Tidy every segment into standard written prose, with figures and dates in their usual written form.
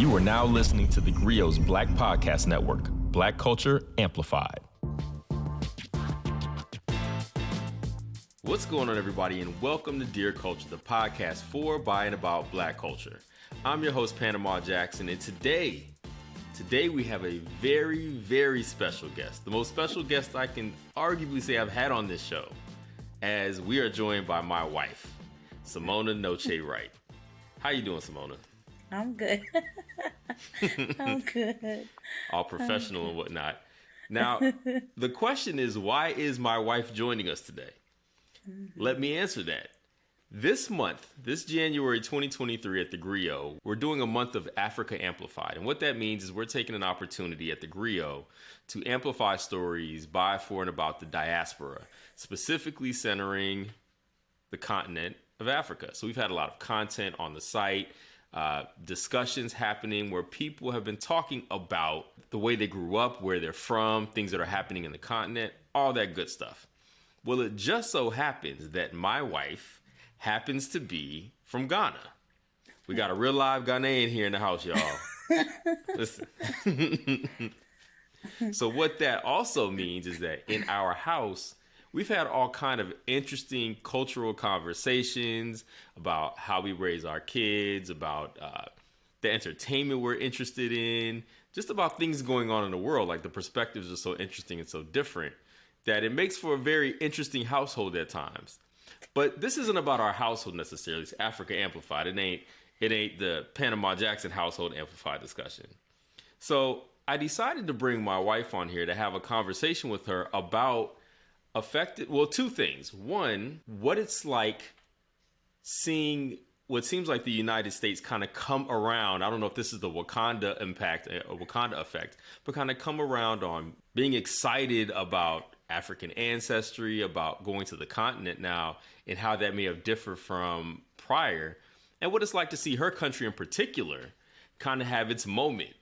You are now listening to theGrio's Black Podcast Network, Black Culture Amplified. What's going on, everybody, and welcome to Dear Culture, the podcast for, by, and about Black culture. I'm your host, Panama Jackson, and today we have a very, very special guest, the most special guest I can arguably say I've had on this show, as we are joined by my wife, Simona Noce Wright. How you doing, Simona? I'm good. I'm good. All professional and whatnot. Now, the question is, why is my wife joining us today? Let me answer that. This month, this January 2023 at theGrio, we're doing a month of Africa Amplified. And what that means is we're taking an opportunity at theGrio to amplify stories by, for, and about the diaspora, specifically centering the continent of Africa. So we've had a lot of content on the site, discussions happening where people have been talking about the way they grew up, where they're from, things that are happening in the continent, all that good stuff. Well, it just so happens that my wife happens to be from Ghana. We got a real live Ghanaian here in the house, y'all. Listen. So what that also means is that in our house, we've had all kind of interesting cultural conversations about how we raise our kids, about the entertainment we're interested in, just about things going on in the world. Like, the perspectives are so interesting and so different that it makes for a very interesting household at times. But this isn't about our household necessarily. It's Africa Amplified. It ain't the Panama Jackson household amplified discussion. So I decided to bring my wife on here to have a conversation with her about two things. One, what it's like seeing what seems like the United States kind of come around. I don't know if this is the Wakanda impact or Wakanda effect, but kind of come around on being excited about African ancestry, about going to the continent now, and how that may have differed from prior, and what it's like to see her country in particular kind of have its moment.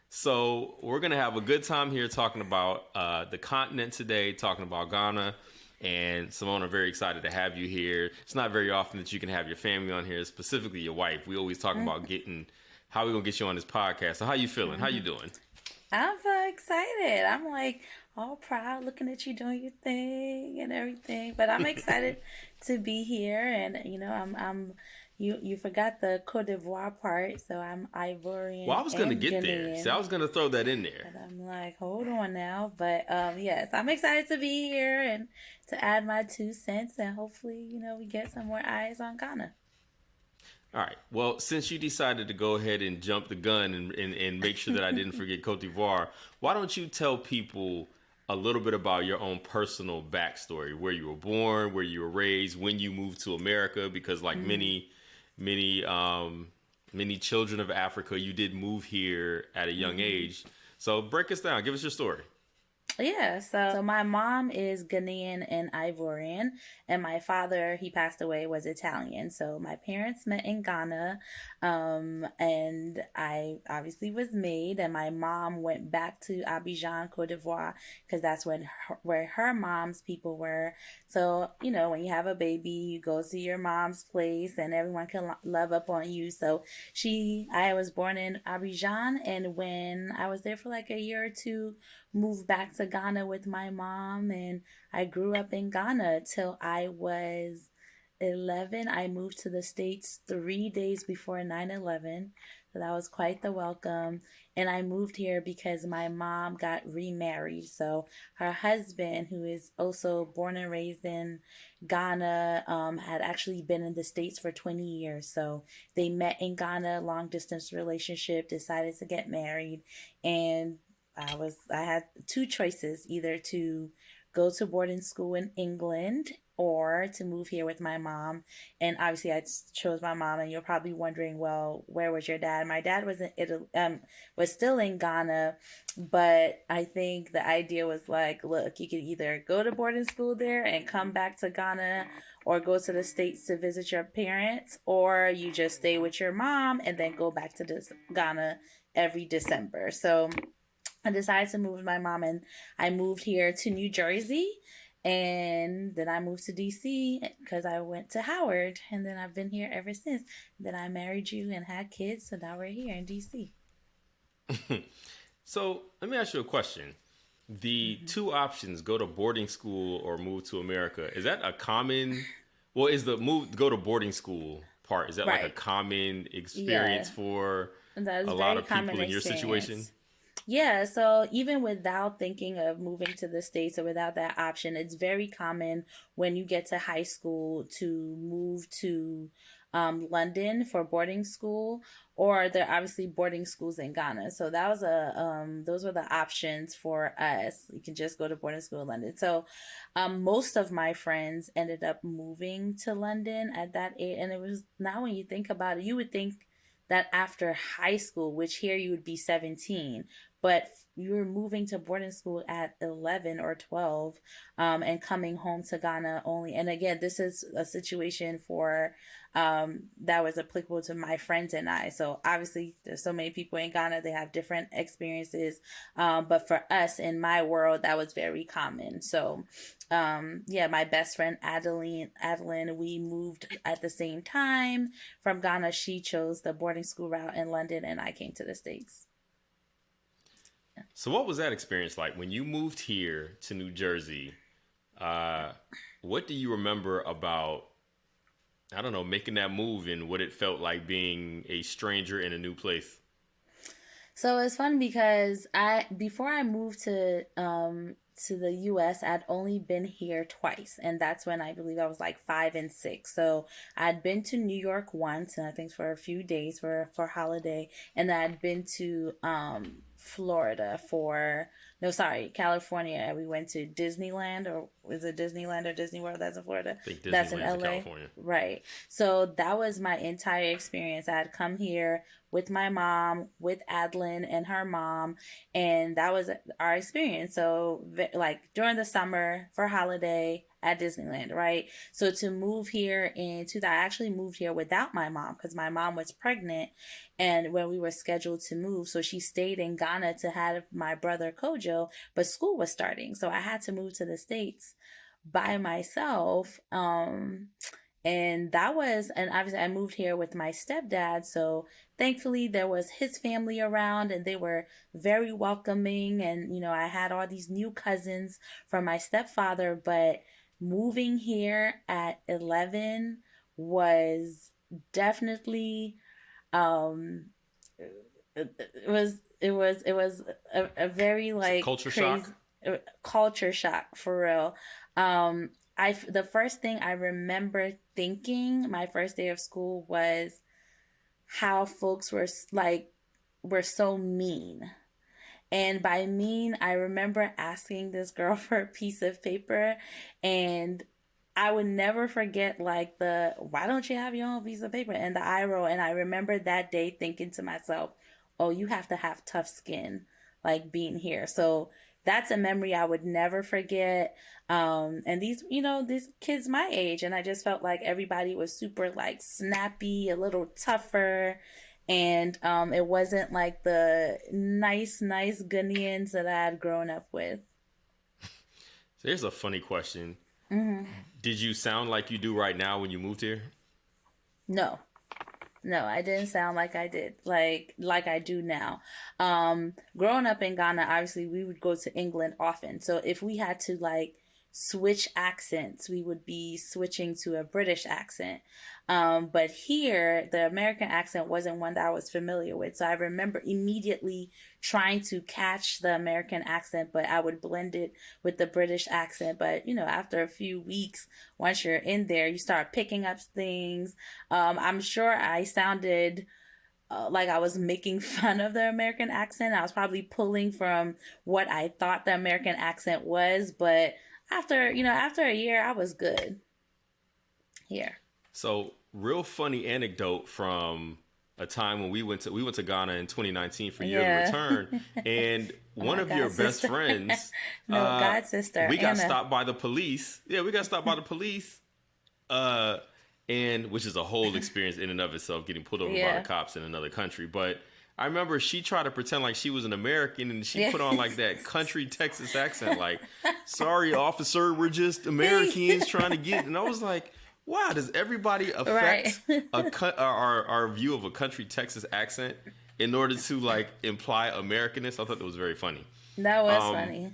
So we're going to have a good time here talking about the continent today, talking about Ghana. And Simona, very excited to have you here. It's not very often that you can have your family on here, specifically your wife. We always talk about how we're going to get you on this podcast. So how you feeling? How you doing? I'm so excited. I'm like all proud looking at you doing your thing and everything. But I'm excited to be here. And, you know, I'm You forgot the Côte d'Ivoire part, so I'm Ivorian. Well, I was going to get there. See, I was going to throw that in there. But I'm like, hold on now. But yes, I'm excited to be here and to add my 2 cents, and hopefully, you know, we get some more eyes on Ghana. All right. Well, since you decided to go ahead and jump the gun and make sure that I didn't forget Côte d'Ivoire, why don't you tell people a little bit about your own personal backstory, where you were born, where you were raised, when you moved to America, because like many children of Africa, you did move here at a young age. So break us down. Give us your story. Yeah, so my mom is Ghanaian and Ivorian, and my father, he passed away, was Italian. So my parents met in Ghana, and I obviously was made, and my mom went back to Abidjan, Côte d'Ivoire, because that's where her mom's people were. So, you know, when you have a baby, you go to your mom's place, and everyone can love up on you. So I was born in Abidjan, and when I was there for like a year or two, moved back to Ghana with my mom, and I grew up in Ghana till I was 11. I moved to the States 3 days before 9/11, so that was quite the welcome. And I moved here because my mom got remarried. So her husband, who is also born and raised in Ghana, had actually been in the States for 20 years. So they met in Ghana, long distance relationship, decided to get married, and I had 2 choices, either to go to boarding school in England or to move here with my mom. And obviously I chose my mom, and you're probably wondering, well, where was your dad? My dad was in Italy, was still in Ghana, but I think the idea was like, look, you could either go to boarding school there and come back to Ghana, or go to the States to visit your parents, or you just stay with your mom and then go back to Ghana every December. So I decided to move with my mom, and I moved here to New Jersey. And then I moved to DC because I went to Howard, and then I've been here ever since. Then I married you and had kids, so now we're here in DC. So let me ask you a question. The two options, go to boarding school or move to America, is that a common, well, is the move go to boarding school part, is that like a Right. common Yeah. experience for And that a is lot very of common people in your situation? experience. Yeah, so even without thinking of moving to the States or without that option, it's very common when you get to high school to move to London for boarding school, or there are obviously boarding schools in Ghana. So that was those were the options for us. You can just go to boarding school in London. So most of my friends ended up moving to London at that age, and it was now when you think about it, you would think that after high school, which here you would be 17, but you were moving to boarding school at 11 or 12, and coming home to Ghana only. And again, this is a situation for that was applicable to my friends and I. So obviously, there's so many people in Ghana, they have different experiences. But for us in my world, that was very common. So yeah, my best friend Adeline, we moved at the same time from Ghana. She chose the boarding school route in London, and I came to the States. So what was that experience like when you moved here to New Jersey? Uh, what do you remember about, I don't know, making that move and what it felt like being a stranger in a new place? So it's fun because I before I moved to the US, I'd only been here twice, and that's when I believe I was like 5 and 6. So I'd been to New York once, and I think for a few days for holiday, and I'd been to Florida for no, sorry, California. And we went to Disneyland, or is it Disneyland or Disney World? That's in Florida. I think That's in Disneyland's in LA. California. Right. So that was my entire experience. I had come here with my mom, with Adeline and her mom, and that was our experience. So, like during the summer for holiday at Disneyland, right? So to move here I actually moved here without my mom because my mom was pregnant, and when we were scheduled to move, so she stayed in Ghana to have my brother Kojo, but school was starting, so I had to move to the States by myself. And obviously I moved here with my stepdad, so thankfully there was his family around, and they were very welcoming. And I had all these new cousins from my stepfather. But moving here at 11 was definitely um it was a very It's a like culture crazy shock. culture shock for real. I the first thing I remember thinking my first day of school was how folks were so mean. And by mean, I remember asking this girl for a piece of paper, and I would never forget like the why don't you have your own piece of paper and the eye roll. And I remember that day thinking to myself, oh, you have to have tough skin like being here. So that's a memory I would never forget. And these kids my age, and I just felt like everybody was super like snappy, a little tougher. And it wasn't like the nice Ghanaians that I had grown up with. So here's a funny question. Hmm. Did you sound like you do right now when you moved here? No, no, I didn't sound like I did, like I do now. Growing up in Ghana, obviously we would go to England often. So if we had to like switch accents, we would be switching to a British accent. But here, the American accent wasn't one that I was familiar with. So I remember immediately trying to catch the American accent, but I would blend it with the British accent. But after a few weeks, once you're in there, you start picking up things. I'm sure I sounded like I was making fun of the American accent. I was probably pulling from what I thought the American accent was, but after a year, I was good here. So, real funny anecdote from a time when we went to Ghana in 2019 for Year of the Yeah. Return, and Oh one my of your God, best sister. friends, No, uh, God, sister we got Anna. stopped by the police. Yeah, we got stopped by the police, uh, and which is a whole experience in and of itself, getting pulled over by the Yeah. cops in another country. But I remember she tried to pretend like she was an American and she Yeah. put on like that country Texas accent, like, sorry, officer, we're just He- Americans trying to get. And I was like, wow, does everybody right. affect our view of a country Texas accent in order to like imply Americanness? I thought that was very funny. That was Um, funny.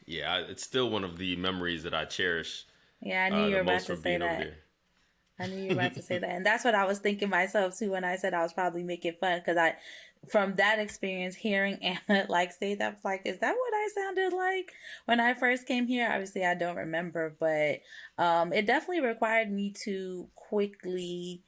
yeah, it's still one of the memories that I cherish Yeah, I knew you the were about most to from say being over that. there. I knew you were about to say that. And that's what I was thinking myself too when I said I was probably making fun because I, from that experience, hearing Anna like say that, I was like, is that what I sounded like when I first came here? Obviously, I don't remember, but it definitely required me to quickly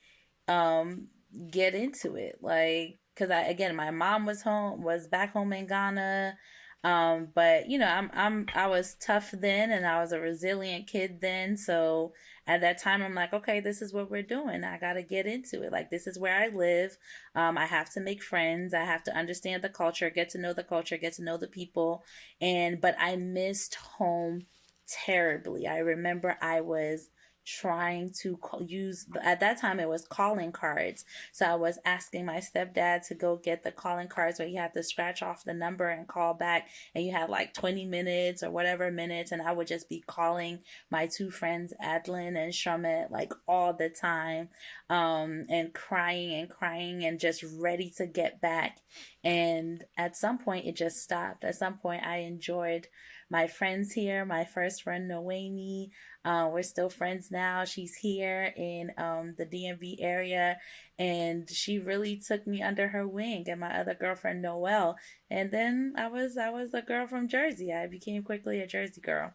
um, get into it. Like, because I, again, my mom was back home in Ghana. But you know, I was tough then and I was a resilient kid then. So at that time, I'm like, okay, this is what we're doing. I got to get into it. Like, this is where I live. I have to make friends. I have to understand the culture, get to know the culture, get to know the people. But I missed home terribly. I remember I was trying to use, at that time it was calling cards, so I was asking my stepdad to go get the calling cards where you had to scratch off the number and call back, and you had like 20 minutes or whatever minutes, and I would just be calling my two friends Adlin and Shamet like all the time, and crying and just ready to get back. And at some point it just stopped. At some point I enjoyed my friends here. My first friend Noemi, we're still friends now. She's here in the DMV area, and she really took me under her wing. And my other girlfriend Noelle, and then I was a girl from Jersey. I became quickly a Jersey girl.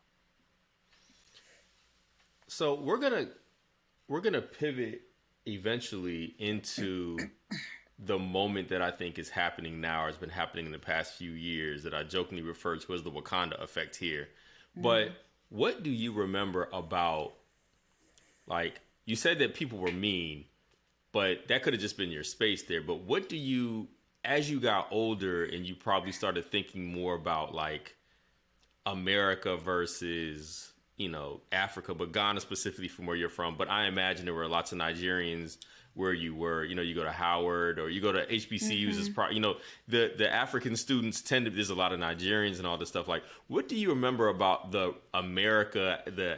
So we're gonna pivot eventually into the moment that I think is happening now or has been happening in the past few years that I jokingly refer to as the Wakanda effect here. But Mm. what do you remember about, like, you said that people were mean, but that could have just been your space there. But what do you, as you got older and you probably started thinking more about like America versus, Africa, but Ghana specifically from where you're from. But I imagine there were lots of Nigerians where you were. You go to Howard or you go to HBCUs. Mm-hmm. The African students tend to. There's a lot of Nigerians and all this stuff. Like, what do you remember about the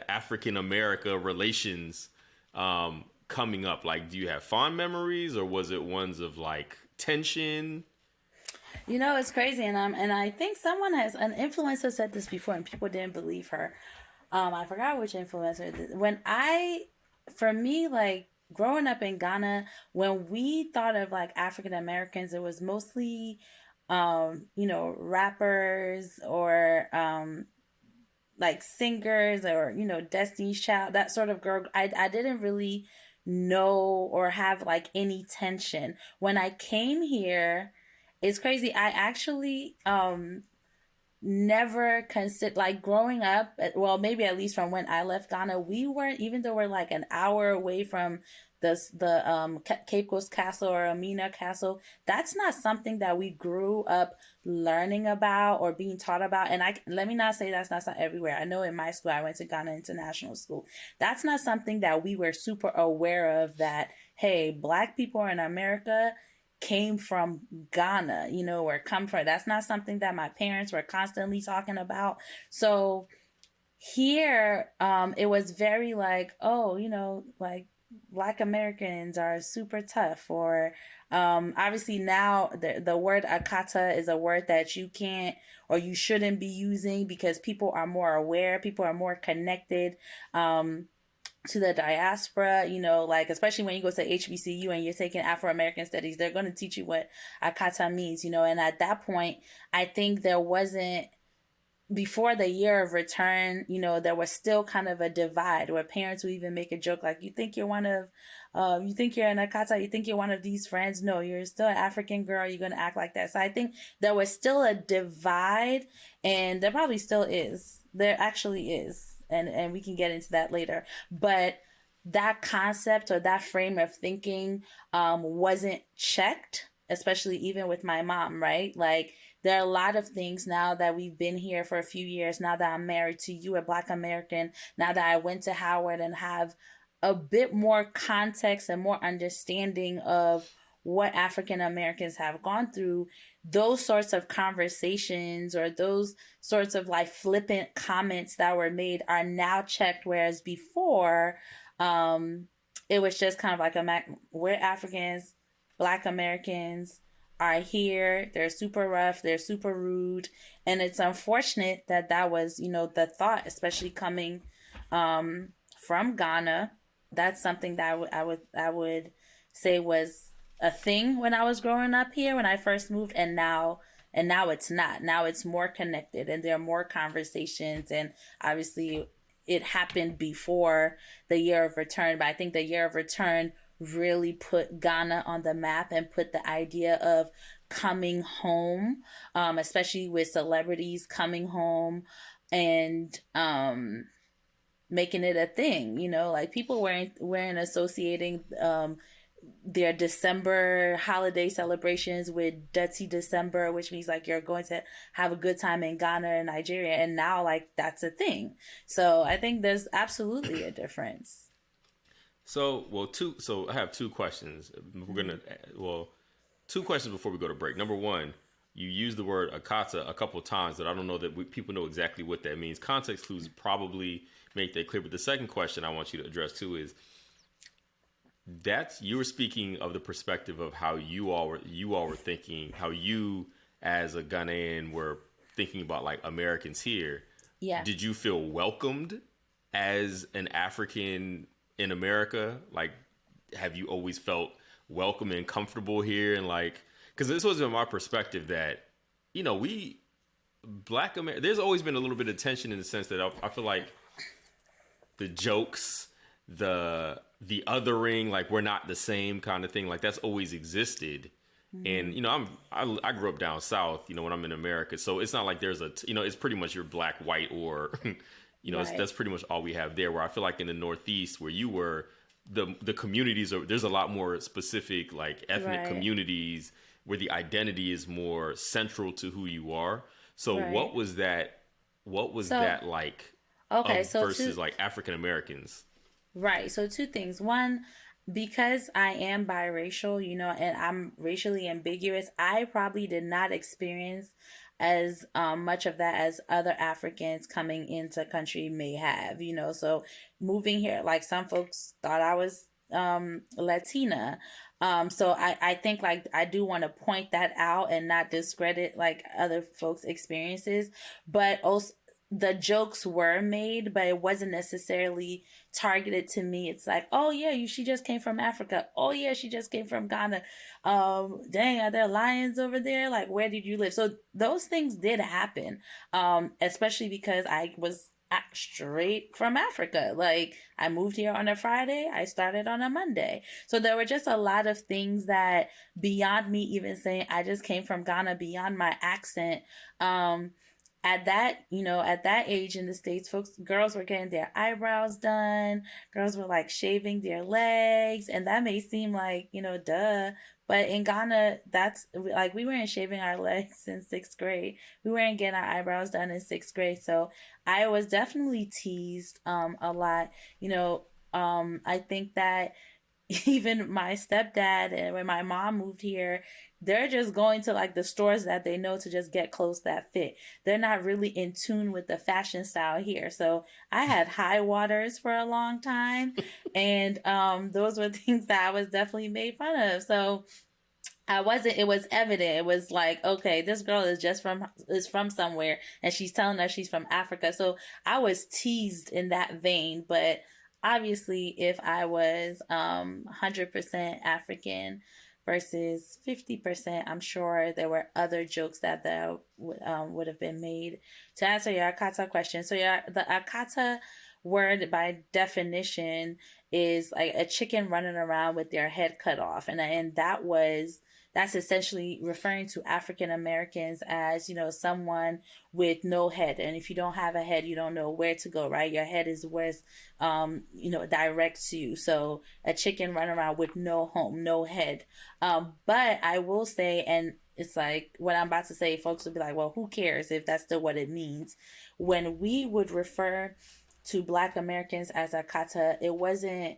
African America relations coming up? Like, do you have fond memories, or was it ones of like tension? You know, it's crazy, and I think an influencer said this before, and people didn't believe her. I forgot which influencer. For me, like growing up in Ghana, when we thought of like African Americans, it was mostly, rappers or like singers or Destiny's Child, that sort of girl. I didn't really know or have like any tension when I came here. It's crazy. I actually never consider, like growing up, well maybe at least from when I left Ghana, we weren't, even though we're like an hour away from the Cape Coast Castle or Amina Castle, that's not something that we grew up learning about or being taught about. And I let me not say that's not everywhere. I know in my school, I went to Ghana International School, that's not something that we were super aware of, that hey, black people in America came from Ghana, or come from. That's not something that my parents were constantly talking about. So here, it was very like, oh, like Black Americans are super tough, or obviously now the word akata is a word that you can't or you shouldn't be using because people are more aware, people are more connected. To the diaspora, like especially when you go to HBCU and you're taking Afro American studies, they're going to teach you what Akata means, and at that point, I think there wasn't, before the year of return, there was still kind of a divide where parents would even make a joke like, you think you're an Akata, you think you're one of these friends. No, you're still an African girl. You're going to act like that. So I think there was still a divide, and there probably still is. There actually is. And we can get into that later. But that concept or that frame of thinking wasn't checked, especially even with my mom, right? Like, there are a lot of things now that we've been here for a few years, now that I'm married to you, a Black American, now that I went to Howard and have a bit more context and more understanding of what African Americans have gone through, those sorts of conversations or those sorts of like flippant comments that were made are now checked, whereas before, um, it was just kind of like we're Africans, Black Americans are here. They're super rough. They're super rude, and it's unfortunate that that was, the thought, especially coming from Ghana. That's something that I would say was a thing when I was growing up here when I first moved, and now it's not. Now it's more connected, and there are more conversations, and obviously it happened before the year of return, but I think the year of return really put Ghana on the map and put the idea of coming home, especially with celebrities coming home and making it a thing. Like people weren't associating their December holiday celebrations with Dirty December, which means like you're going to have a good time in Ghana and Nigeria, and now like that's a thing. So I think there's absolutely a difference. So, well, two. So, I have two questions. We're gonna, well, two questions before we go to break. Number one, you used the word akata a couple of times that I don't know that people know exactly what that means. Context clues probably make that clear. But the second question I want you to address too is you were speaking of the perspective of how you all were thinking, how you as a Ghanaian were thinking about like Americans here. Yeah. Did you feel welcomed as an African in America? Like, have you always felt welcome and comfortable here? And like, because this was in my perspective that, we Black America, there's always been a little bit of tension in the sense that I feel like the jokes, the othering, like we're not the same kind of thing, like that's always existed. And I grew up down south, when I'm in America, so it's not like there's it's pretty much you're black, white, or Right. that's pretty much all we have there. Where I feel like in the Northeast, where you were, the communities are, there's a lot more specific like ethnic Right. communities where the identity is more central to who you are. So Right. what was So, that like okay, of so two versus like African Americans? right. So two things. One, because I am biracial, and I'm racially ambiguous, I probably did not experience as much of that as other Africans coming into country may have, So moving here, like some folks thought I was Latina. So I think like I do want to point that out and not discredit like other folks' experiences, but also the jokes were made, but it wasn't necessarily targeted to me. It's like, oh yeah, she just came from Africa. Oh yeah, she just came from Ghana. Dang, are there lions over there? Like, where did you live? So those things did happen. Especially because I was straight from Africa. Like, I moved here on a Friday, I started on a Monday. So there were just a lot of things that beyond me even saying I just came from Ghana, beyond my accent, at that age in the States, girls were getting their eyebrows done. Girls were like shaving their legs. And that may seem like, duh. But in Ghana, that's like we weren't shaving our legs in sixth grade. We weren't getting our eyebrows done in sixth grade. So I was definitely teased a lot. I think that even my stepdad and when my mom moved here, they're just going to like the stores that they know to just get clothes that fit. They're not really in tune with the fashion style here. So I had high waters for a long time, and those were things that I was definitely made fun of. So I wasn't, it was evident. It was like, okay, this girl is from somewhere and she's telling us she's from Africa. So I was teased in that vein, but obviously if I was 100% African versus 50%, I'm sure there were other jokes that would have been made. To answer your Akata question, so the Akata word by definition is like a chicken running around with their head cut off, and that's essentially referring to African Americans as, someone with no head. And if you don't have a head, you don't know where to go, right? Your head is where, directs you. So a chicken running around with no home, no head. But I will say, and it's like what I'm about to say, folks will be like, well, who cares if that's still what it means? When we would refer to Black Americans as Akata, it wasn't,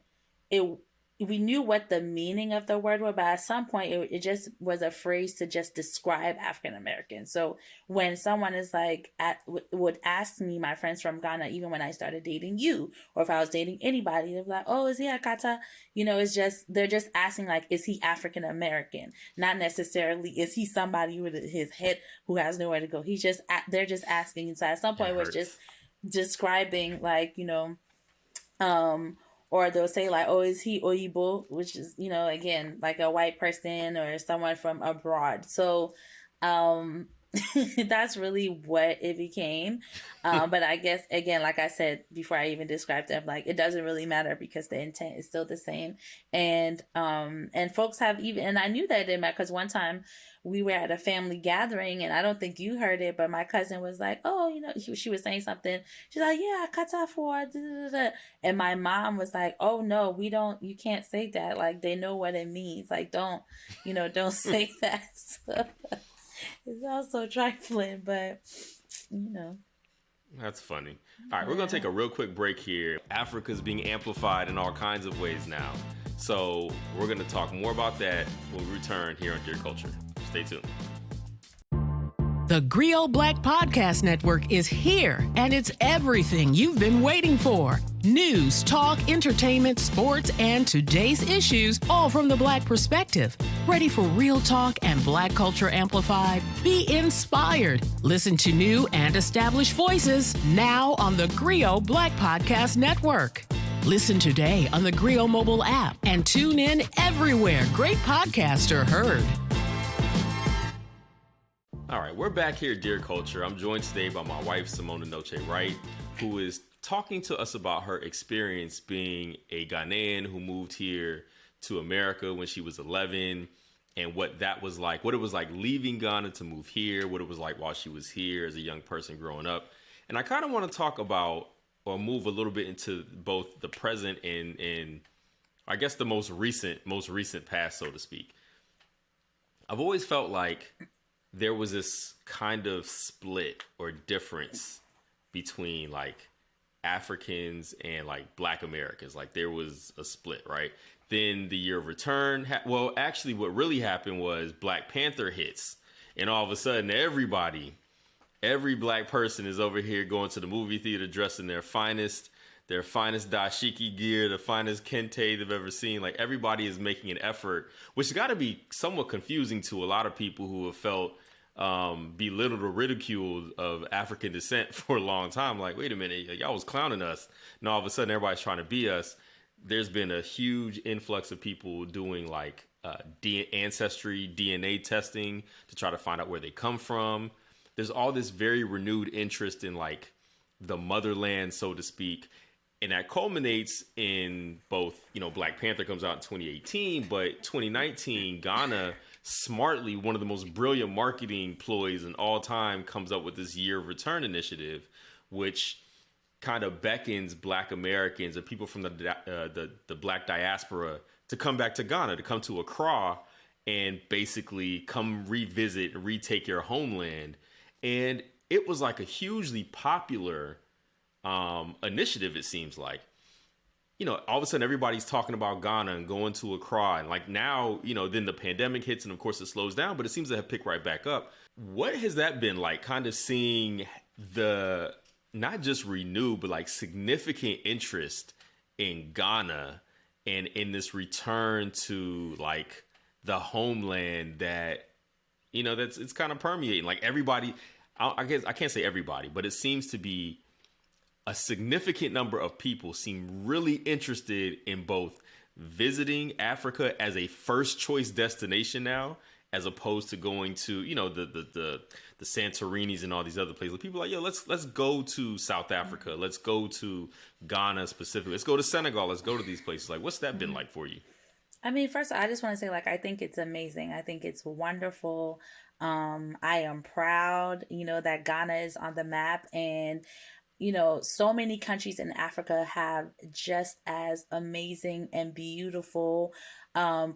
it we knew what the meaning of the word was, but at some point it just was a phrase to just describe African Americans. So when someone is like would ask me, my friends from Ghana, even when I started dating you, or if I was dating anybody, they'd be like, "Oh, is he Akata?" It's just they're just asking like, "Is he African American?" Not necessarily, "Is he somebody with his head who has nowhere to go?" They're just asking. And so at some It point it was just hurts. describing like um or they'll say like, "Oh, is he Oyibo?" Which is, again, like a white person or someone from abroad. So um that's really what it became. But I guess, again, like I said before, I even described it, like, it doesn't really matter because the intent is still the same. And folks have even, and I knew that it didn't matter because one time we were at a family gathering, and I don't think you heard it, but my cousin was like, "Oh, she was saying something." She's like, "Yeah, kata for da, da, da, da." And my mom was like, "Oh no, we don't. You can't say that. Like, they know what it means. Like, don't say that." So it's also trifling, but you know, That's funny. All right, we're going to yeah. take a real quick break here. Africa's being amplified in all kinds of ways now. So we're going to talk more about that when we return here on Dear Culture. Stay tuned. The Grio Black Podcast Network is here, and it's everything you've been waiting for. News, talk, entertainment, sports, and today's issues, all from the Black perspective. Ready for real talk and Black culture amplified? Be inspired. Listen to new and established voices now on the Grio Black Podcast Network. Listen today on the Grio mobile app and tune in everywhere great podcasts are heard. All right, we're back here at Dear Culture. I'm joined today by my wife, Simona Noce Wright, who is talking to us about her experience being a Ghanaian who moved here to America when she was 11, and what that was like, what it was like leaving Ghana to move here, what it was like while she was here as a young person growing up. And I kind of want to talk about, or move a little bit into both the present and I guess the most recent past, so to speak. I've always felt like there was this kind of split or difference between like Africans and like Black Americans. Like there was a split, right? Then the year of return. Well, actually, what really happened was Black Panther hits, and all of a sudden, every Black person is over here going to the movie theater dressed in their finest dashiki gear, the finest kente they've ever seen. Like everybody is making an effort, which has got to be somewhat confusing to a lot of people who have felt belittled or ridiculed of African descent for a long time. Like, wait a minute, y'all was clowning us. And all of a sudden, everybody's trying to be us. There's been a huge influx of people doing like ancestry, DNA testing to try to find out where they come from. There's all this very renewed interest in like the motherland, so to speak. And that culminates in both, Black Panther comes out in 2018, but 2019, Ghana smartly, one of the most brilliant marketing ploys in all time, comes up with this Year of Return initiative, which kind of beckons Black Americans and people from the Black diaspora to come back to Ghana, to come to Accra and basically come revisit, retake your homeland. And it was like a hugely popular initiative, it seems like. All of a sudden everybody's talking about Ghana and going to Accra. And like now, then the pandemic hits and of course it slows down, but it seems to have picked right back up. What has that been like, kind of seeing the, not just renewed, but like significant interest in Ghana and in this return to like the homeland that, it's kind of permeating. Like everybody, I guess I can't say everybody, but it seems to be a significant number of people seem really interested in both visiting Africa as a first choice destination now, as opposed to going to, the Santorinis and all these other places. People are like, yo, let's go to South Africa. Let's go to Ghana specifically. Let's go to Senegal. Let's go to these places. Like, what's that been like for you? I mean, first, I just want to say, like, I think it's amazing. I think it's wonderful. I am proud, that Ghana is on the map, and so many countries in Africa have just as amazing and beautiful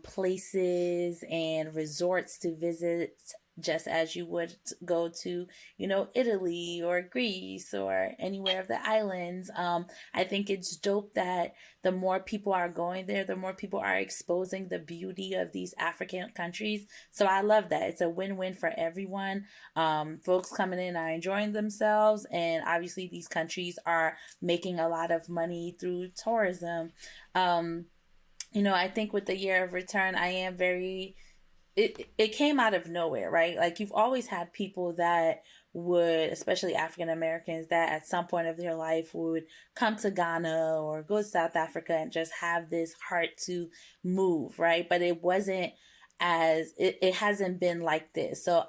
places and resorts to visit just as you would go to, Italy or Greece or anywhere of the islands. I think it's dope that the more people are going there, the more people are exposing the beauty of these African countries. So I love that. It's a win-win for everyone. Folks coming in are enjoying themselves, and obviously these countries are making a lot of money through tourism. I think with the year of return, I am very it came out of nowhere, right? Like you've always had people that would, especially African Americans, that at some point of their life would come to Ghana or go to South Africa and just have this heart to move, right? But it wasn't it hasn't been like this. So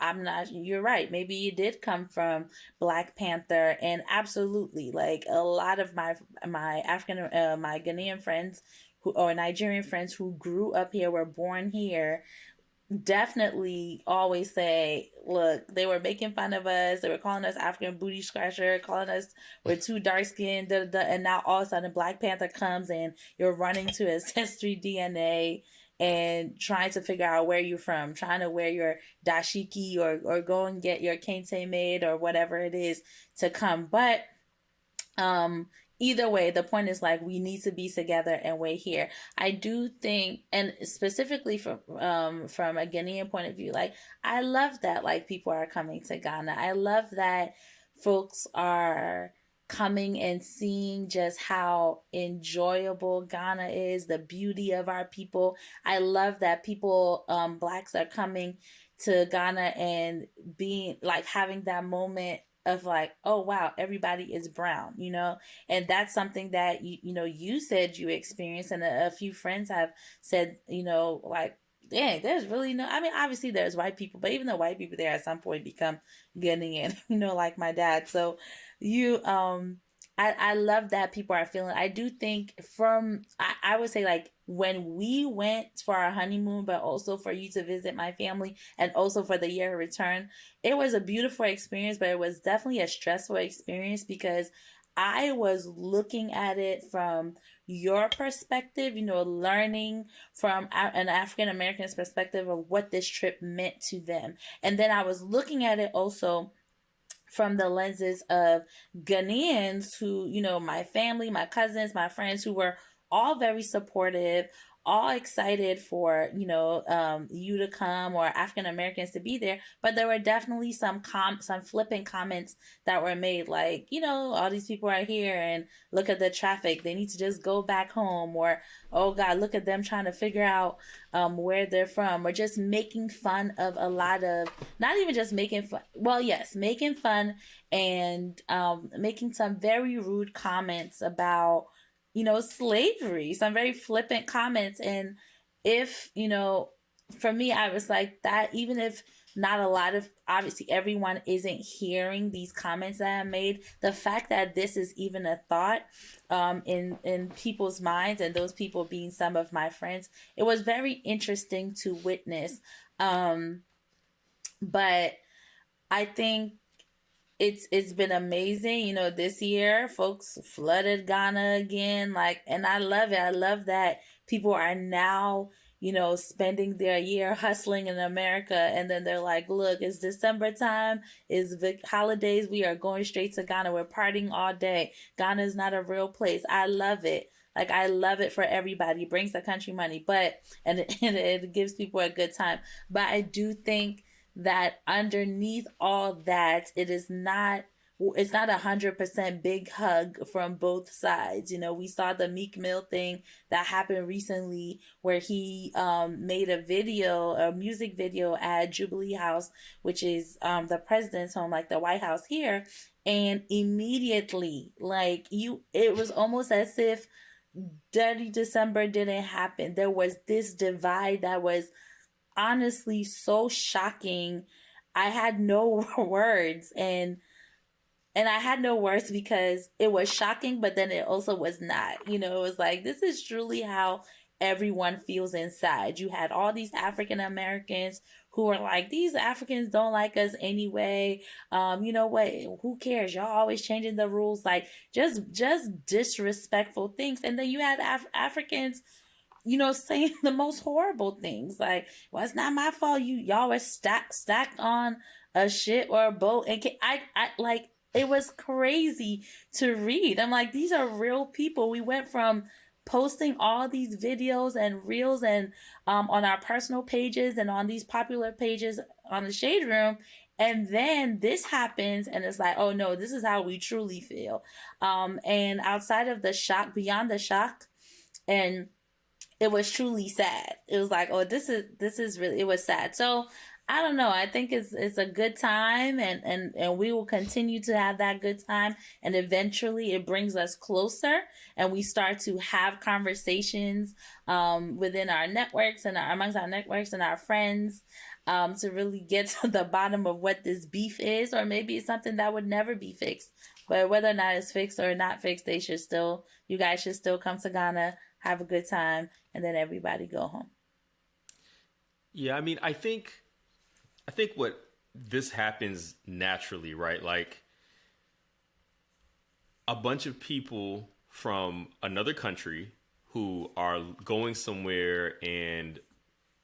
you're right. Maybe it did come from Black Panther, and absolutely, like a lot of my Ghanaian friends or Nigerian friends who grew up here, were born here, definitely always say, look, they were making fun of us. They were calling us African booty scratcher, calling us we're too dark skinned, and now all of a sudden Black Panther comes and you're running to Ancestry DNA and trying to figure out where you're from, trying to wear your dashiki or go and get your kente made or whatever it is to come. But either way, the point is like we need to be together and we're here. I do think, and specifically from a Ghanaian point of view, like I love that like people are coming to Ghana. I love that folks are coming and seeing just how enjoyable Ghana is, the beauty of our people. I love that people, Blacks are coming to Ghana and being like having that moment of like, oh wow, everybody is brown, and that's something that you said you experienced, and a few friends have said, like, dang, there's really no, I mean, obviously there's white people, but even the white people there at some point become Ghanaian, like my dad. So I love that people are feeling. I do think I would say like when we went for our honeymoon, but also for you to visit my family and also for the year of return, it was a beautiful experience, but it was definitely a stressful experience because I was looking at it from your perspective, learning from an African American's perspective of what this trip meant to them. And then I was looking at it also from the lenses of Ghanaians who, my family, my cousins, my friends who were all very supportive, all excited for, you to come or African Americans to be there. But there were definitely some flippant comments that were made like, all these people are here and look at the traffic. They need to just go back home, or, oh God, look at them trying to figure out where they're from, or just making fun of a lot of, not even just making fun, well, yes, making fun and making some very rude comments about slavery, some very flippant comments. And if, for me, I was like that, even if not a lot of, obviously everyone isn't hearing these comments that I made, the fact that this is even a thought in people's minds, and those people being some of my friends, it was very interesting to witness. But I think it's been amazing. This year folks flooded Ghana again, like, and I love it. I love that people are now, spending their year hustling in America, and then they're like, look, it's December time, it's the holidays, we are going straight to Ghana, we're partying all day. Ghana is not a real place. I love it. Like, I love it for everybody. It brings the country money, and it gives people a good time. But I do think that underneath all that, it's not 100% big hug from both sides. We saw the Meek Mill thing that happened recently where he made a music video at Jubilee House, which is the president's home, like the White House here. And immediately, like, it was almost as if Dirty December didn't happen. There was this divide that was honestly so shocking. I had no words, and I had no words because it was shocking, but then it also was not. It was like, this is truly how everyone feels inside. You had all these African Americans who were like, these Africans don't like us anyway. You know what? Who cares? Y'all always changing the rules, like just disrespectful things. And then you had Africans saying the most horrible things. Like, well, it's not my fault. Y'all were stacked on a ship or a boat. And I like, it was crazy to read. I'm like, these are real people. We went from posting all these videos and reels and on our personal pages and on these popular pages on the Shade Room. And then this happens and it's like, oh no, this is how we truly feel. And outside of the shock, beyond the shock, and it was truly sad. It was like, oh, this is really, it was sad. So I don't know. I think it's a good time, and we will continue to have that good time. And eventually it brings us closer, and we start to have conversations within our networks and amongst our networks and our friends to really get to the bottom of what this beef is, or maybe it's something that would never be fixed. But whether or not it's fixed or not fixed, you guys should still come to Ghana, have a good time, and then everybody go home. Yeah, I mean, I think what this happens naturally, right? Like a bunch of people from another country who are going somewhere, and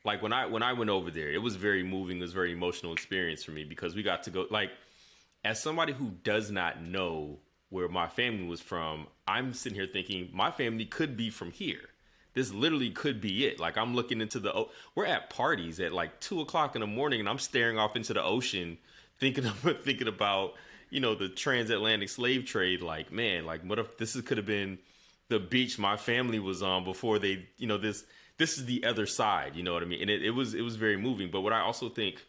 like when I went over there, it was very moving. It was a very emotional experience for me because we got to go, like, as somebody who does not know where my family was from, I'm sitting here thinking my family could be from here. This literally could be it. Like, I'm looking into we're at parties at like 2:00 in the morning, and I'm staring off into the ocean, thinking about, the transatlantic slave trade. Like, man, like, what if this could have been the beach my family was on before they, this is the other side. You know what I mean? And it was very moving. But what I also think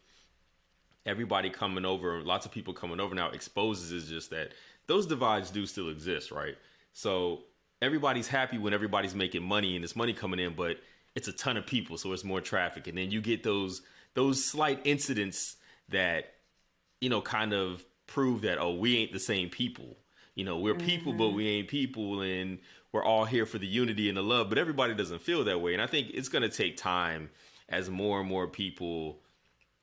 everybody coming over, lots of people coming over now exposes is just that those divides do still exist, right? So everybody's happy when everybody's making money and there's money coming in, but it's a ton of people, so it's more traffic. And then you get those slight incidents that, kind of prove that, oh, we ain't the same people. We're people, but we ain't people, and we're all here for the unity and the love, but everybody doesn't feel that way. And I think it's going to take time as more and more people,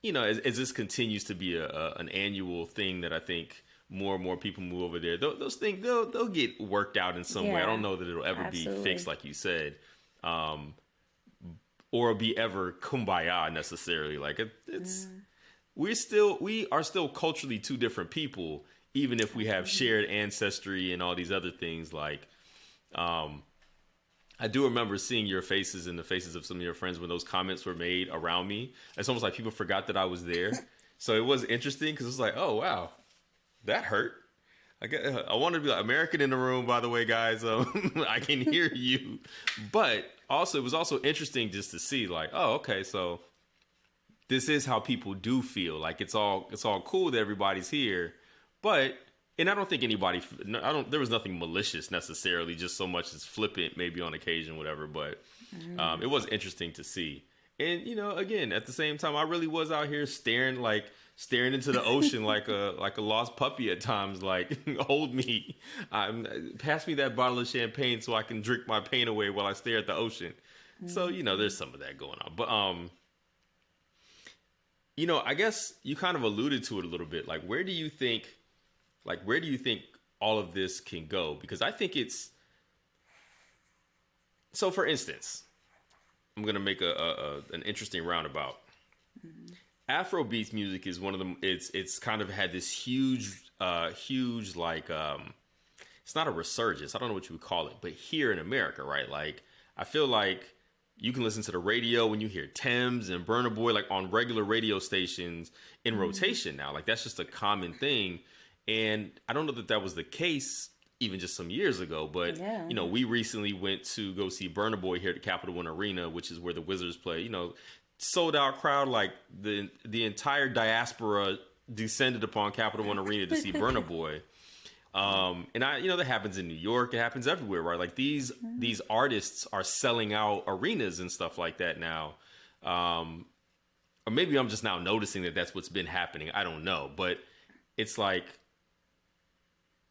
as this continues to be an annual thing, that I think more and more people move over there. Those things, they'll get worked out in some way. I don't know that it'll ever be fixed, like you said, or be ever kumbaya necessarily. Like we are still culturally two different people, even if we have shared ancestry and all these other things. Like, I do remember seeing your faces and the faces of some of your friends when those comments were made around me. It's almost like people forgot that I was there. So it was interesting because it's like, oh, wow, that hurt. I want to be like, American in the room, by the way, guys. I can hear you. But also, it was also interesting just to see, like, oh, okay, so this is how people do feel. Like, it's all cool that everybody's here. But, and I don't think there was nothing malicious necessarily, just so much as flippant, maybe on occasion, whatever. But it was interesting to see. And, again, at the same time, I really was out here staring into the ocean like a lost puppy at times. Like, hold me, pass me that bottle of champagne so I can drink my pain away while I stare at the ocean. So, there's some of that going on. But, I guess you kind of alluded to it a little bit. Like, where do you think all of this can go? Because I think so for instance, I'm going to make an interesting roundabout. Afrobeats music is one of them. It's kind of had this huge, like, it's not a resurgence. I don't know what you would call it, but here in America, right? Like, I feel like you can listen to the radio when you hear Thames and Burna Boy, like, on regular radio stations in rotation now. Like, that's just a common thing. And I don't know that was the case even just some years ago, but, we recently went to go see Burna Boy here at the Capital One Arena, which is where the Wizards play. Sold out crowd, like the entire diaspora descended upon Capital One Arena to see Burna Boy. And that happens in New York. It happens everywhere, right? Like these artists are selling out arenas and stuff like that now. Or maybe I'm just now noticing that that's what's been happening. I don't know, but it's like,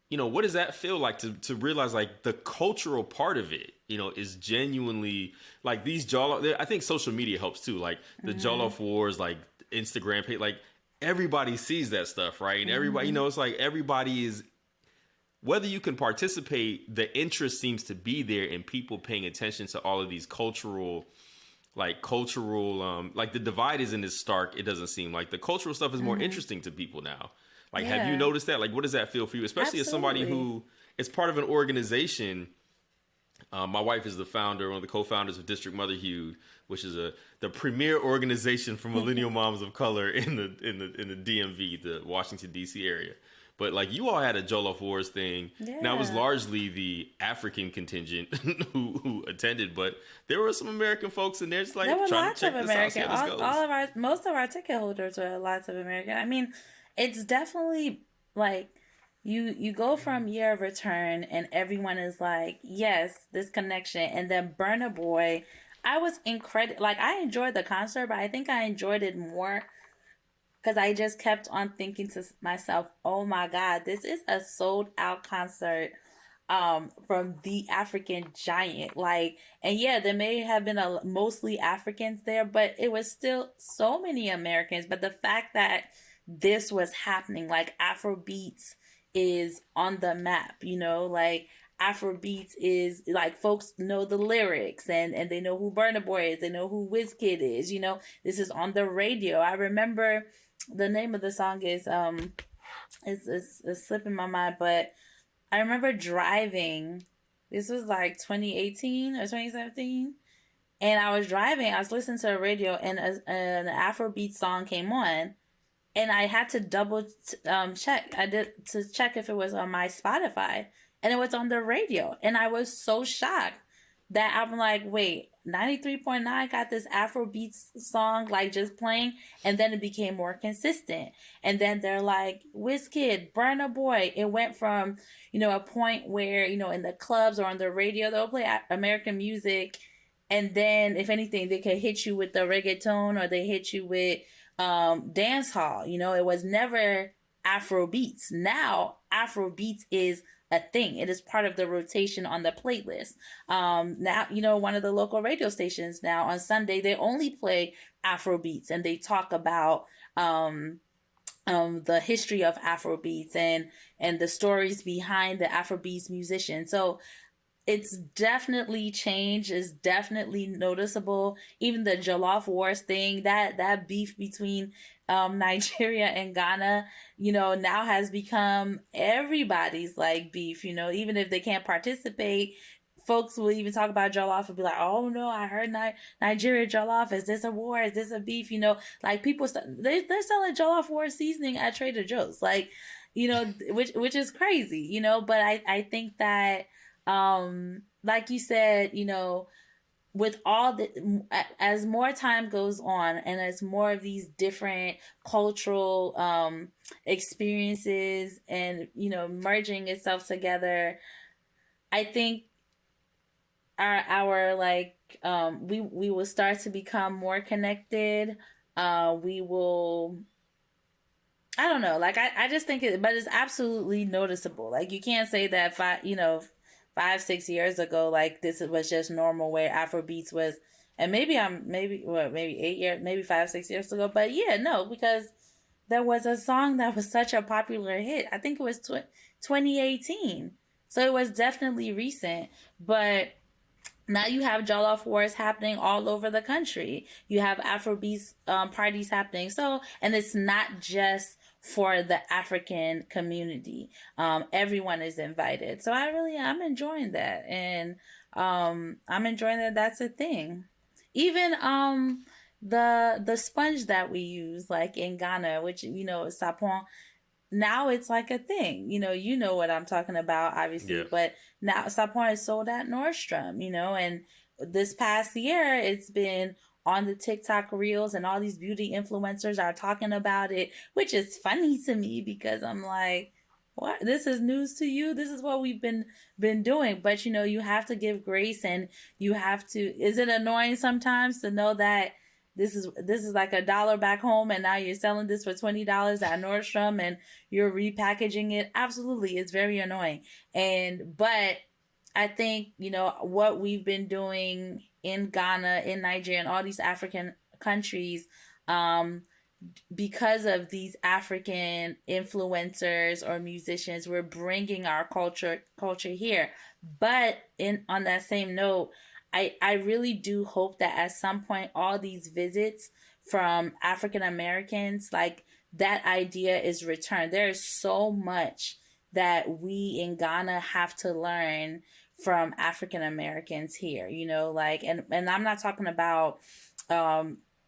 what does that feel like to realize, like, the cultural part of it, is genuinely, like, these I think social media helps too. Like the Jollof Wars, like Instagram page, like everybody sees that stuff, right? And everybody, it's like everybody is whether you can participate, the interest seems to be there in people paying attention to all of these like the divide isn't as stark. It doesn't seem like the cultural stuff is more interesting to people now. Like, have you noticed that? Like, what does that feel for you? Especially as somebody who is part of an organization. My wife is the founder, one of the co-founders of District Motherhood, which is the premier organization for millennial moms of color in the DMV, the Washington D.C. area. But like, you all had a Jollof Wars thing. Yeah. Now it was largely the African contingent who attended, but there were some American folks in there just like trying to check this out. See how this goes. Most of our ticket holders were lots of American. I mean, it's definitely like you go from Year of Return and everyone is like, yes, this connection, and then Burna Boy. I was incredible. Like, I enjoyed the concert, but I think I enjoyed it more because I just kept on thinking to myself, oh my God, this is a sold out concert from the African giant. Like, and yeah, there may have been mostly Africans there, but it was still so many Americans. But the fact that this was happening, like Afrobeats is on the map, you know, like Afrobeats is like, folks know the lyrics and they know who Burna Boy is, they know who Wizkid is, you know, this is on the radio. I remember the name of the song is it's slipping my mind, but I remember driving, this was like 2018 or 2017, and I was driving, I was listening to the radio, and an Afrobeat song came on, and I had to double check. I did to check if it was on my Spotify, and it was on the radio. And I was so shocked that I'm like, wait, 93.9 got this Afrobeats song like just playing, and then it became more consistent. And then they're like, Wizkid, Burna Boy. It went from, you know, a point where, you know, in the clubs or on the radio, they'll play American music, and then if anything, they could hit you with the reggaeton or they hit you with dance hall. You know, it was never Afrobeats. Now Afrobeats is a thing. It is part of the rotation on the playlist. Now, you know, one of the local radio stations now on Sunday, they only play Afrobeats, and they talk about the history of Afrobeats and the stories behind the Afrobeats musicians. So it's definitely changed. It's definitely noticeable. Even the Jollof Wars thing, that beef between Nigeria and Ghana, you know, now has become everybody's like beef. You know, even if they can't participate, folks will even talk about Jollof and be like, "Oh no, I heard Nigeria Jollof. Is this a war? Is this a beef?" You know, like people they're selling Jollof War seasoning at Trader Joe's, like, you know, which is crazy, you know. But I think that. Like you said, you know, with all the, as more time goes on and as more of these different cultural, experiences and, you know, merging itself together, I think our like, we will start to become more connected. We will, I don't know, like, I just think but it's absolutely noticeable. Like, you can't say that 5-6 years ago, like, this was just normal where Afrobeats was, and maybe 8 years, maybe 5-6 years ago. But yeah, no, because there was a song that was such a popular hit. I think it was 2018. So it was definitely recent. But now you have Jollof Wars happening all over the country. You have Afrobeats parties happening. So, and it's not just for the African community. Everyone is invited. So I'm enjoying that. And I'm enjoying that that's a thing. Even the sponge that we use, like in Ghana, which, you know, sapon, now it's like a thing. You know what I'm talking about, obviously. Yeah. But now sapon is sold at Nordstrom, you know, and this past year it's been on the TikTok reels, and all these beauty influencers are talking about it, which is funny to me because I'm like, what? This is news to you? This is what we've been doing. But, you know, you have to give grace, and you have to, is it annoying sometimes to know that this is like $1 back home, and now you're selling this for $20 at Nordstrom and you're repackaging it? Absolutely. It's very annoying. But I think, you know, what we've been doing in Ghana, in Nigeria, and all these African countries, because of these African influencers or musicians, we're bringing our culture here. But on that same note, I really do hope that at some point all these visits from African Americans, like that idea is returned. There is so much that we in Ghana have to learn from African Americans here, like, and I'm not talking about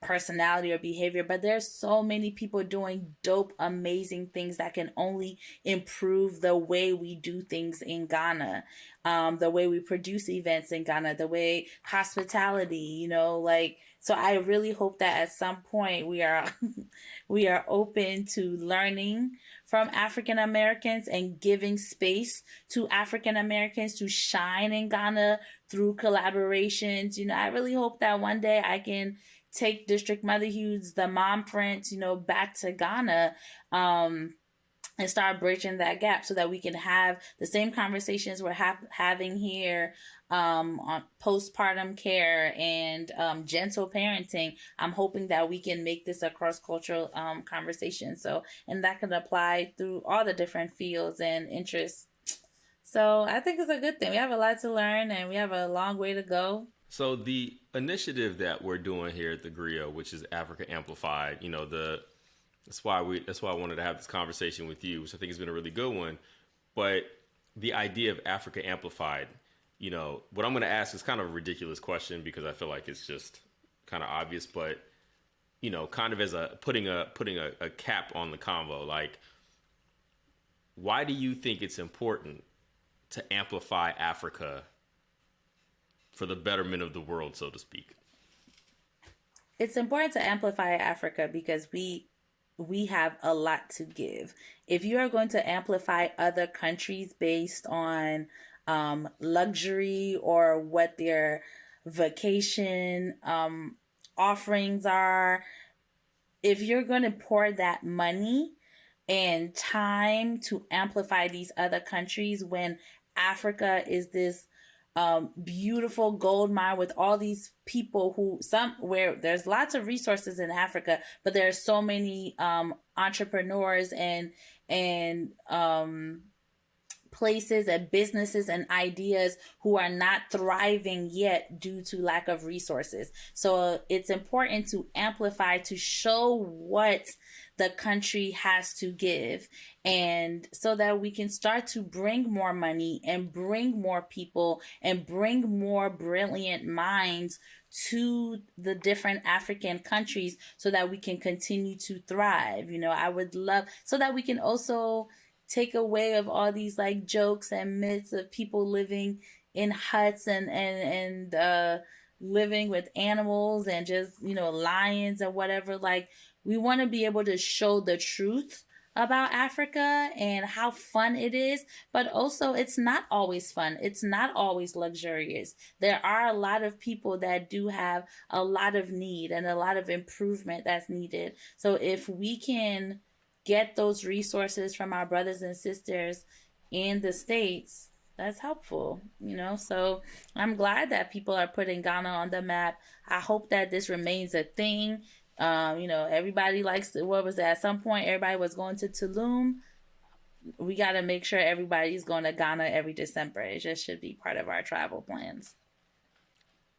personality or behavior, but there's so many people doing dope, amazing things that can only improve the way we do things in Ghana, the way we produce events in Ghana, the way hospitality, like, so I really hope that at some point we are we are open to learning from African Americans and giving space to African Americans to shine in Ghana through collaborations. I really hope that one day I can take District Mother Hughes, the Mom Prince, back to Ghana, and start bridging that gap so that we can have the same conversations we're having here on postpartum care and gentle parenting. I'm hoping that we can make this a cross-cultural conversation. So, and that can apply through all the different fields and interests. So I think it's a good thing. We have a lot to learn and we have a long way to go. So the initiative that we're doing here at theGrio, which is Africa Amplified, that's why I wanted to have this conversation with you, which I think has been a really good one. But the idea of Africa Amplified, what I'm going to ask is kind of a ridiculous question because I feel like it's just kind of obvious, but kind of as putting a cap on the convo, like, why do you think it's important to amplify Africa for the betterment of the world, so to speak? It's important to amplify Africa because we have a lot to give. If you are going to amplify other countries based on luxury or what their vacation offerings are, if you're going to pour that money and time to amplify these other countries when Africa is this beautiful gold mine with all these people where there's lots of resources in Africa, but there are so many entrepreneurs and places and businesses and ideas who are not thriving yet due to lack of resources. So it's important to amplify, to show what the country has to give, and so that we can start to bring more money and bring more people and bring more brilliant minds to the different African countries so that we can continue to thrive. I would love, so that we can also take away of all these like jokes and myths of people living in huts and living with animals and just, lions or whatever. Like, we want to be able to show the truth about Africa and how fun it is, but also it's not always fun. It's not always luxurious. There are a lot of people that do have a lot of need and a lot of improvement that's needed. So if we can get those resources from our brothers and sisters in the States, that's helpful, So I'm glad that people are putting Ghana on the map. I hope that this remains a thing. Everybody likes to, what was that? At some point, everybody was going to Tulum. We got to make sure everybody's going to Ghana every December. It just should be part of our travel plans.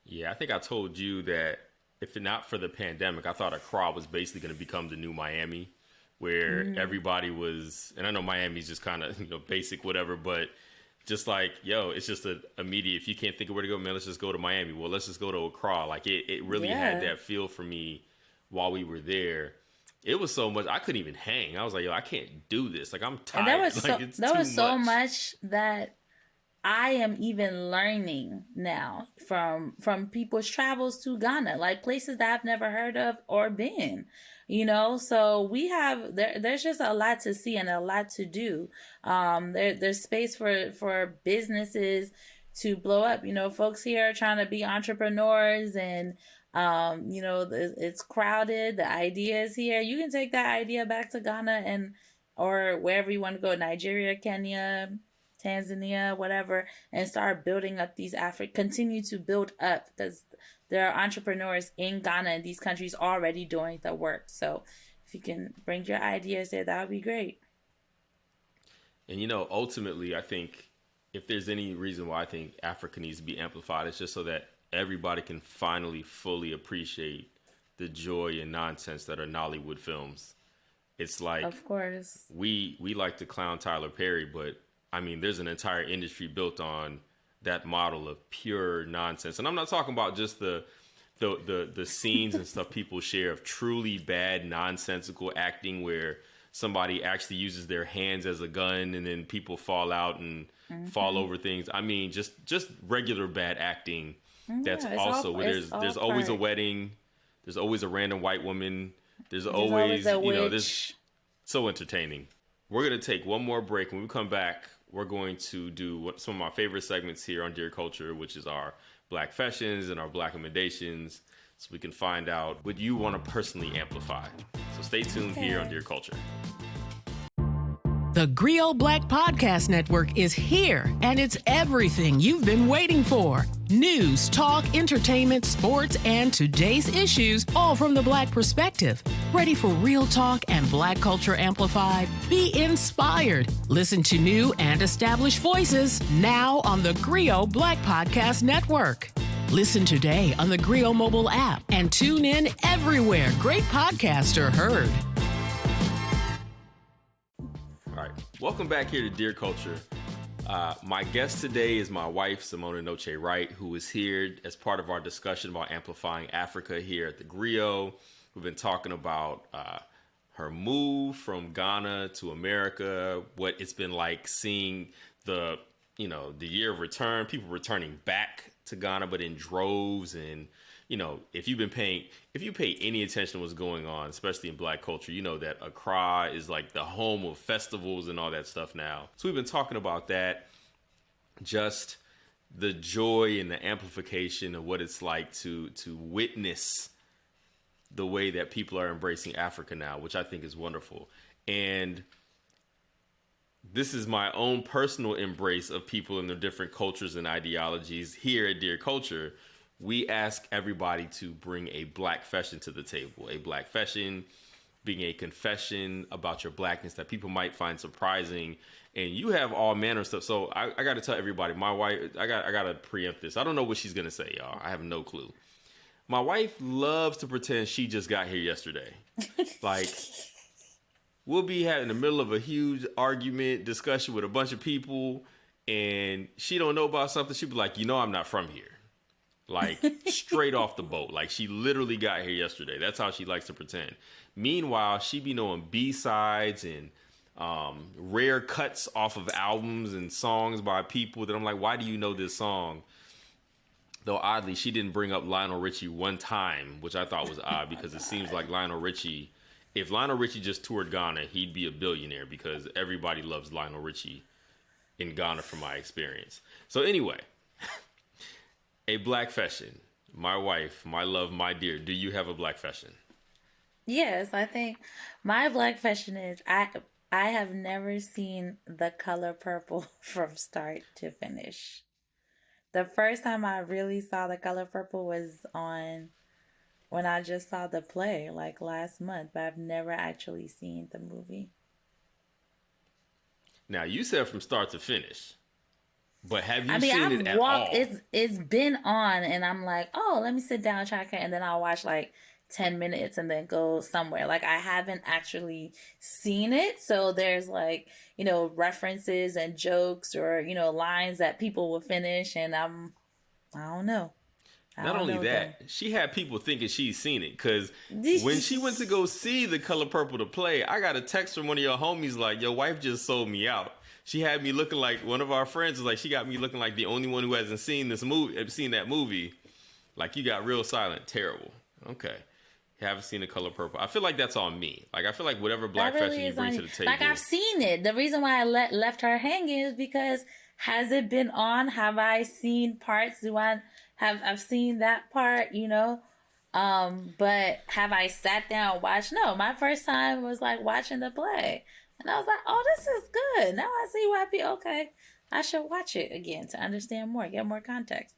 Yeah, I think I told you that if not for the pandemic, I thought Accra was basically going to become the new Miami, where everybody was, and I know Miami's just kind of, basic, whatever, but just like, it's just an immediate, if you can't think of where to go, man, let's just go to Miami. Well, let's just go to Accra. Like, it really had that feel for me while we were there. It was so much, I couldn't even hang. I was like, I can't do this. Like, I'm tired. And there was so much that I am even learning now from people's travels to Ghana, like places that I've never heard of or been, so we have, there's just a lot to see and a lot to do. There's space for businesses to blow up. Folks here are trying to be entrepreneurs and, it's crowded. The idea is here. You can take that idea back to Ghana or wherever you want to go, Nigeria, Kenya, Tanzania, whatever, and start building up these continue to build up, because there are entrepreneurs in Ghana and these countries already doing the work. So if you can bring your ideas there, that would be great. And, ultimately, I think if there's any reason why I think Africa needs to be amplified, it's just so that everybody can finally fully appreciate the joy and nonsense that are Nollywood films. It's like, of course, we like to clown Tyler Perry, but I mean, there's an entire industry built on that model of pure nonsense. And I'm not talking about just the scenes and stuff people share of truly bad, nonsensical acting where somebody actually uses their hands as a gun and then people fall out and fall over things. I mean, just regular bad acting. That's also where there's always a wedding. There's always a random white woman. There's always a witch. This so entertaining. We're going to take one more break. When we come back, we're going to do some of my favorite segments here on Dear Culture, which is our Black Fashions and our Black Recommendations, so we can find out what you want to personally amplify. So stay tuned here on Dear Culture. The GRIO Black Podcast Network is here, and it's everything you've been waiting for. News, talk, entertainment, sports, and today's issues, all from the Black perspective. Ready for real talk and Black culture amplified? Be inspired. Listen to new and established voices now on the GRIO Black Podcast Network. Listen today on the GRIO mobile app and tune in everywhere great podcasts are heard. All right, welcome back here to Dear Culture. My guest today is my wife, Simona Noce Wright, who is here as part of our discussion about amplifying Africa here at the GRIO. We've been talking about her move from Ghana to America, what it's been like seeing the year of return, people returning back to Ghana, but in droves. And, if you pay any attention to what's going on, especially in Black culture, you know that Accra is like the home of festivals and all that stuff now. So we've been talking about that, just the joy and the amplification of what it's like to witness the way that people are embracing Africa now, which I think is wonderful. And this is my own personal embrace of people and their different cultures and ideologies. Here at Dear Culture, we ask everybody to bring a Black fashion to the table. A Black fashion being a confession about your Blackness that people might find surprising. And you have all manner of stuff. So I got to tell everybody, my wife, I got to preempt this. I don't know what she's going to say, y'all. I have no clue. My wife loves to pretend she just got here yesterday. Like, we'll be in the middle of a huge argument, discussion with a bunch of people, and she don't know about something. She'll be like, I'm not from here. Like, straight off the boat. Like, she literally got here yesterday. That's how she likes to pretend. Meanwhile, she be knowing B-sides and rare cuts off of albums and songs by people that I'm like, why do you know this song? Though oddly, she didn't bring up Lionel Richie one time, which I thought was odd because it seems like if Lionel Richie just toured Ghana, he'd be a billionaire because everybody loves Lionel Richie in Ghana from my experience. So anyway, a Black fashion. My wife, my love, my dear, do you have a Black fashion? Yes, I think my Black fashion is I have never seen the color purple from start to finish. The first time I really saw the color purple was when I just saw the play, like last month, but I've never actually seen the movie. Now, you said from start to finish, but have you seen it at all? It's been on, and I'm like, oh, let me sit down, check it, and then I'll watch like 10 minutes and then go somewhere. Like, I haven't actually seen it, so there's like, references and jokes or, lines that people will finish, and I don't know. Not only that, she had people thinking she's seen it, because when she went to go see The Color Purple to play, I got a text from one of your homies like, your wife just sold me out. She had me looking like, one of our friends was like, she got me looking like the only one who hasn't seen that movie. Like, you got real silent. Terrible. Okay. You haven't seen The Color Purple. I feel like that's on me. Like, I feel like whatever Black fashion you bring to the table. Like, I've seen it. The reason why I left her hanging is because, has it been on? Have I seen parts? I've seen that part, but have I sat down and watched? No, my first time was like watching the play. And I was like, oh, this is good. Now I see why okay. I should watch it again to understand more, get more context.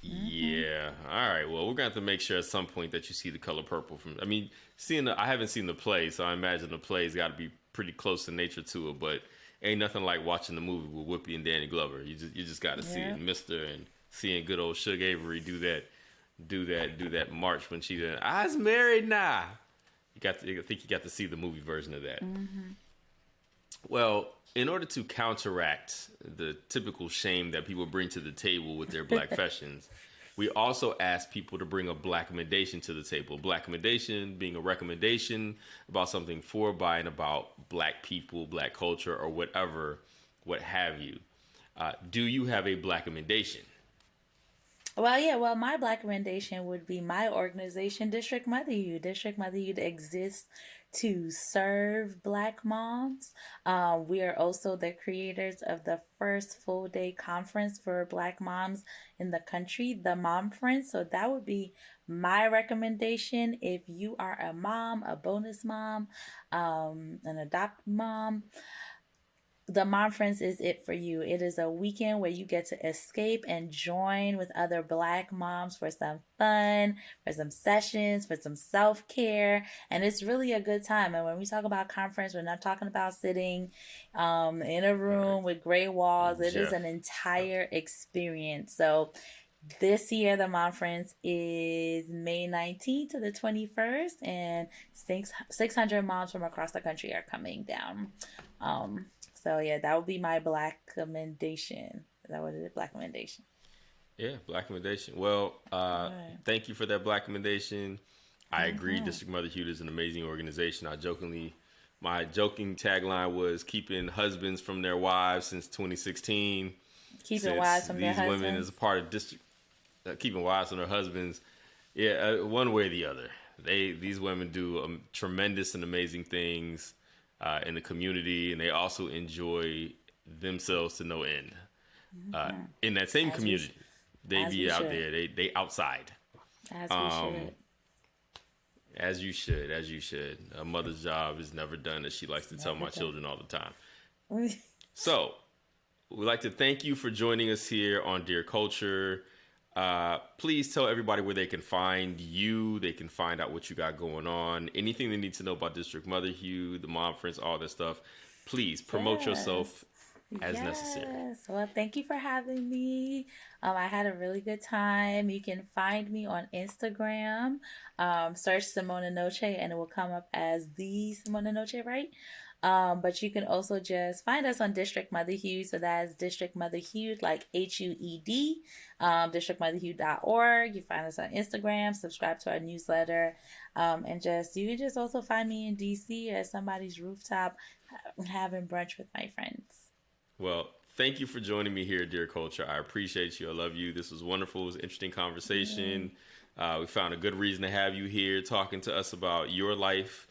Yeah, Yeah. All right. Well, we're gonna have to make sure at some point that you see The Color Purple. I haven't seen the play, so I imagine the play's got to be pretty close in nature to it. But ain't nothing like watching the movie with Whoopi and Danny Glover. You just got to see it, Mister, and seeing good old Suge Avery do that march when she's "I's married now." I think you got to see the movie version of that. Mm-hmm. Well, in order to counteract the typical shame that people bring to the table with their Black fashions, we also ask people to bring a Blackmendation to the table. Blackmendation being a recommendation about something for, by, and about Black people, Black culture, or whatever, what have you. Do you have a Blackmendation? Well, my Black recommendation would be my organization, District Motherhood. District Motherhood exists to serve Black moms. We are also the creators of the first full-day conference for Black moms in the country, the Momference. So that would be my recommendation if you are a mom, a bonus mom, an adopted mom. The Momference is it for you. It is a weekend where you get to escape and join with other Black moms for some fun, for some sessions, for some self-care, and it's really a good time. And when we talk about conference, we're not talking about sitting in a room with gray walls. It is an entire experience. So this year, the Momference is May 19th to the 21st, and 600 moms from across the country are coming down. So yeah, that would be my Black recommendation. Is that what it is? Black recommendation. Yeah, Black recommendation. Well, thank you for that Black recommendation. I agree. District Motherhood is an amazing organization. My joking tagline was keeping husbands from their wives since 2016. Keeping wives from their husbands. These women is a part of district, keeping wives from their husbands. Yeah, one way or the other. These women do tremendous and amazing things in the community, and they also enjoy themselves to no end. In that same community, they be out there. They outside. As we should. As you should. A mother's job is never done, as she likes to tell my children all the time. So, we'd like to thank you for joining us here on Dear Culture. Please tell everybody where they can find you. They can find out what you got going on. Anything they need to know about District Motherhood, the Momference, all that stuff. Please promote yourself as necessary. Well, thank you for having me. I had a really good time. You can find me on Instagram. Search Simona Noce and it will come up as the Simona Noce Wright. But you can also just find us on District Motherhood. So that's District Motherhood, like HUED, districtmotherhood.org. You find us on Instagram, subscribe to our newsletter, and you can just also find me in DC at somebody's rooftop having brunch with my friends. Well, thank you for joining me here at Dear Culture. I appreciate you. I love you. This was wonderful. It was an interesting conversation. We found a good reason to have you here talking to us about your life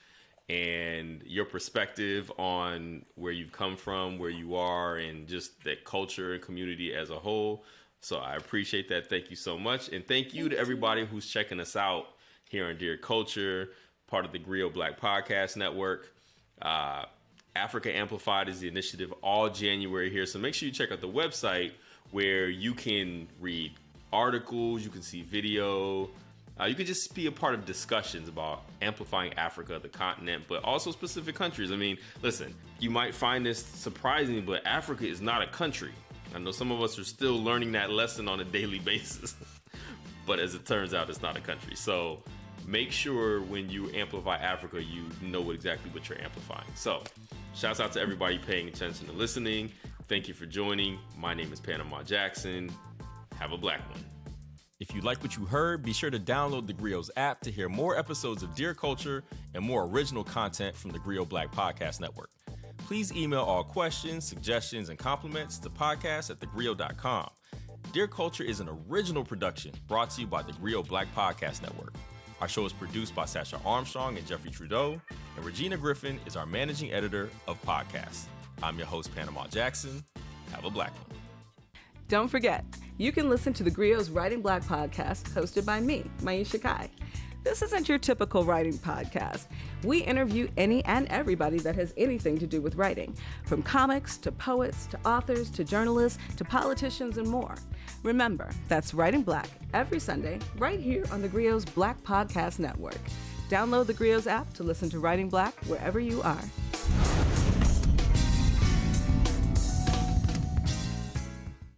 and your perspective on where you've come from, where you are, and just that culture and community as a whole. So I appreciate that. Thank you so much. And thank you to everybody who's checking us out here on Dear Culture, part of the theGrio Black Podcast Network. Africa Amplified is the initiative all January here. So make sure you check out the website where you can read articles, you can see video. You can just be a part of discussions about amplifying Africa, the continent, but also specific countries. I mean, listen, you might find this surprising, but Africa is not a country. I know some of us are still learning that lesson on a daily basis, but as it turns out, it's not a country. So make sure when you amplify Africa, you know exactly what you're amplifying. So shouts out to everybody paying attention and listening. Thank you for joining. My name is Panama Jackson. Have a black one. If you like what you heard, be sure to download theGrio's app to hear more episodes of Dear Culture and more original content from the theGrio Black Podcast Network. Please email all questions, suggestions, and compliments to podcast@thegrio.com. Dear Culture is an original production brought to you by the theGrio Black Podcast Network. Our show is produced by Sasha Armstrong and Jeffrey Trudeau, and Regina Griffin is our managing editor of podcasts. I'm your host, Panama Jackson. Have a black one. Don't forget, you can listen to theGrio's Writing Black podcast hosted by me, Maisha Kai. This isn't your typical writing podcast. We interview any and everybody that has anything to do with writing, from comics to poets to authors to journalists to politicians and more. Remember, that's Writing Black every Sunday right here on theGrio's Black Podcast Network. Download theGrio's app to listen to Writing Black wherever you are.